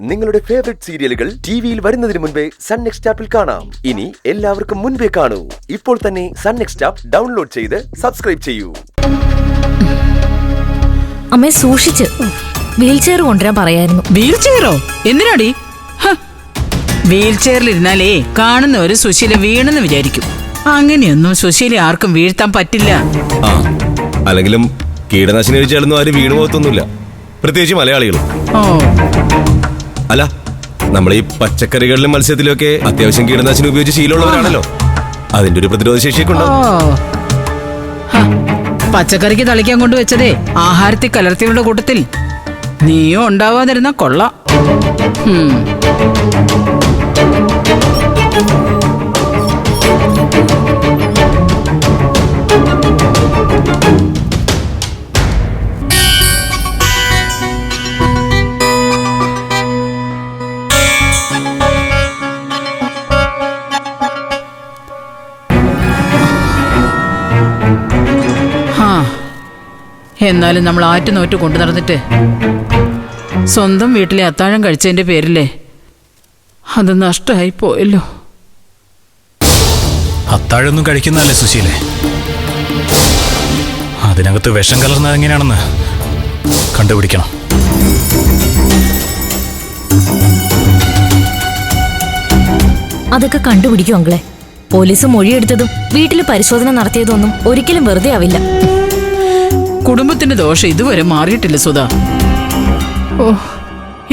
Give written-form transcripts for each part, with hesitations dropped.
നിങ്ങളുടെ ഫേവറേറ്റ് സീരിയലുകൾ ടിവിയിൽ വരുന്നതിന് മുൻപേ സൺ നെക്സ്റ്റ് ആപ്പിൽ കാണാം. ഇനി എല്ലാവർക്കും മുൻപേ കാണൂ. ഇപ്പോൾ തന്നെ സൺ നെക്സ്റ്റ് ആപ്പ് ഡൗൺലോഡ് ചെയ്ത് സബ്സ്ക്രൈബ് ചെയ്യൂ. അമ്മേ സൂക്ഷിച്ച്, വീൽ ചെയർ കൊണ്ടുവരാൻ പറയായിരുന്നു. വീൽ ചെയറോ? എന്തിനാടി? വീൽ ചെയറിലിരുന്നാലേ കാണുന്നവര് സുശീല വീണെന്ന് വിചാരിക്കും. അങ്ങനെയൊന്നും സുശീല ആർക്കും വീഴ്ത്താൻ പറ്റില്ല. അല്ലെങ്കിലും കീടനാശിനി കഴിച്ചാലൊന്നും ആരും വീണു പോകത്തൊന്നുമില്ല, പ്രത്യേകിച്ച് മലയാളികളും. അല്ല, നമ്മൾ ഈ പച്ചക്കറികളിലും മത്സ്യത്തിലും ഒക്കെ അത്യാവശ്യം കീടനാശിനി ഉപയോഗിച്ച് ശീലമുള്ളവരാണല്ലോ. അതിന്റെ ഒരു പ്രതിരോധ ശേഷിയൊക്കെ ഉണ്ടാവും. പച്ചക്കറിക്ക് തളിക്കാൻ കൊണ്ടുവച്ചതേ ആഹാരത്തിൽ കലർത്തിയുള്ള കൂട്ടത്തിൽ നീയോ ഉണ്ടാവാതിരുന്ന കൊള്ളാം. എന്നാലും നമ്മൾ ആറ്റുനോറ്റ് കൊണ്ടു നടന്നിട്ട് സ്വന്തം വീട്ടിലെ അത്താഴം കഴിച്ചതിന്റെ പേരില്ലേ അത് നഷ്ടമായി പോയല്ലോ. അത്താഴൊന്നും കഴിക്കുന്നതല്ലേ സുശീലേ? അതിനകത്ത് വിഷം കലർന്നത് എങ്ങനെയാണെന്ന് കണ്ടുപിടിക്കണം. അതൊക്കെ കണ്ടുപിടിക്കും അങ്ങളെ. പോലീസ് മൊഴിയെടുത്തതും വീട്ടിൽ പരിശോധന നടത്തിയതൊന്നും ഒരിക്കലും വെറുതെ ആവില്ല. കുടുംബത്തിന്റെ ദോഷം ഇതുവരെ മാറിയിട്ടില്ല സുധ. ഓ,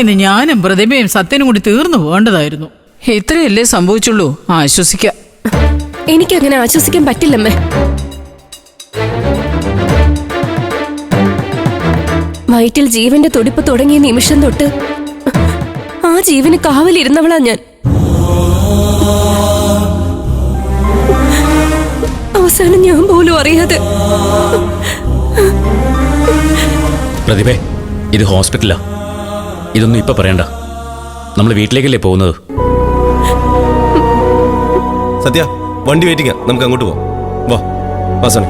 ഇന്ന് ഞാനും പ്രതിഭയും സത്യനും കൂടി തീർന്നു പോകേണ്ടതായിരുന്നു. ഇത്രയല്ലേ സംഭവിച്ചുള്ളൂ. ആശ്വസിക്കാം. എനിക്കങ്ങനെ ആശ്വസിക്കാൻ പറ്റില്ലമ്മേ. വയറ്റിൽ ജീവന്റെ തുടിപ്പ് തുടങ്ങിയ നിമിഷം തൊട്ട് ആ ജീവന് കാവലിരുന്നവളാ ഞാൻ. അവസാനം ഞാൻ പോലും അറിയാതെ. പ്രതിഭേ, ഇത് ഹോസ്പിറ്റലാ. ഇതൊന്നും ഇപ്പൊ പറയണ്ട. നമ്മൾ വീട്ടിലേക്കല്ലേ പോകുന്നത്. സത്യ, വണ്ടി വെയിറ്റിംഗാ, നമുക്ക് അങ്ങോട്ട് പോവാം. വാ വാസണേ.